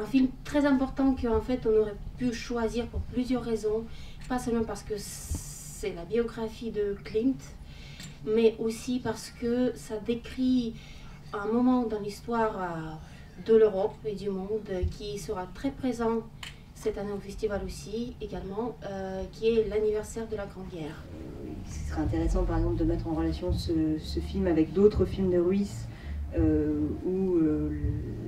un film très important qu'en fait on aurait pu choisir pour plusieurs raisons, pas seulement parce que c'est la biographie de Klimt, mais aussi parce que ça décrit un moment dans l'histoire de l'Europe et du monde qui sera très présent cette année au festival aussi, également, qui est l'anniversaire de la Grande Guerre. Ce serait intéressant par exemple de mettre en relation ce film avec d'autres films de Ruiz où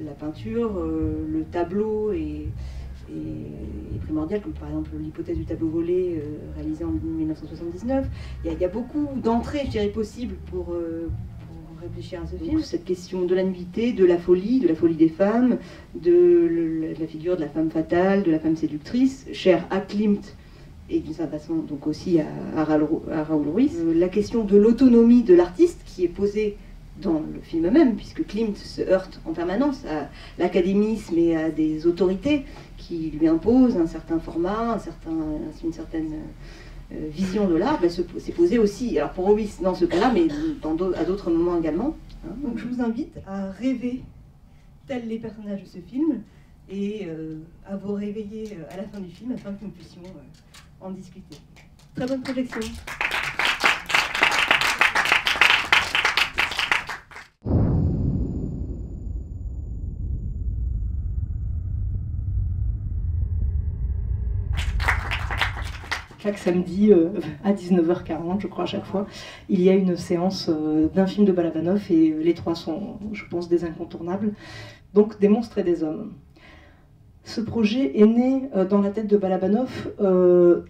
la peinture, le tableau est primordial, comme par exemple l'hypothèse du tableau volé réalisé en 1979. Il y a beaucoup d'entrées, je dirais, possibles pour réfléchir à ce film. Cette question de la nullité, de la folie des femmes, de la figure de la femme fatale, de la femme séductrice, chère à Klimt et d'une certaine façon donc aussi à Raoul Ruiz. La question de l'autonomie de l'artiste qui est posée dans le film même, puisque Klimt se heurte en permanence à l'académisme et à des autorités qui lui imposent un certain format, une certaine vision de l'art, c'est posé aussi, alors pour Ruiz dans ce cas-là, mais à d'autres moments également. Hein. Donc je vous invite à rêver tels les personnages de ce film et à vous réveiller à la fin du film afin que nous puissions en discuter. Très bonne projection. Chaque samedi à 19h40, je crois, à chaque fois, il y a une séance d'un film de Balabanov et les trois sont, je pense, des incontournables. Donc, des monstres et des hommes. Ce projet est né dans la tête de Balabanov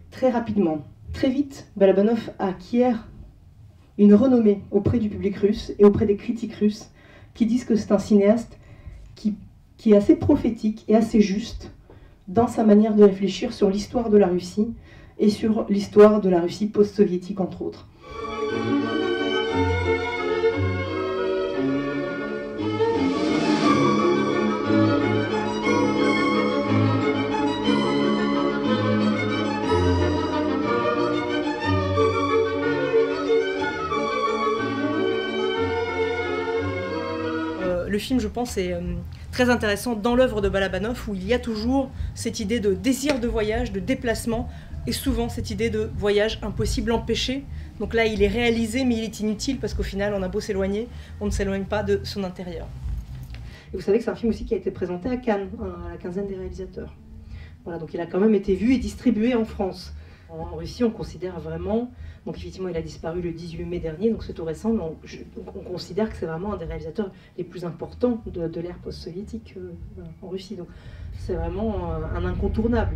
très rapidement. Très vite, Balabanov acquiert une renommée auprès du public russe et auprès des critiques russes qui disent que c'est un cinéaste qui est assez prophétique et assez juste dans sa manière de réfléchir sur l'histoire de la Russie et sur l'histoire de la Russie post-soviétique, entre autres. Le film, je pense, est très intéressant dans l'œuvre de Balabanov, où il y a toujours cette idée de désir de voyage, de déplacement, et souvent cette idée de voyage impossible, empêché. Donc là, il est réalisé, mais il est inutile, parce qu'au final, on a beau s'éloigner, on ne s'éloigne pas de son intérieur. Et vous savez que c'est un film aussi qui a été présenté à Cannes, à la quinzaine des réalisateurs. Voilà, donc il a quand même été vu et distribué en France. En Russie, on considère vraiment, donc effectivement il a disparu le 18 mai dernier, donc c'est tout récent, mais on considère que c'est vraiment un des réalisateurs les plus importants de l'ère post-soviétique en Russie. Donc c'est vraiment un incontournable.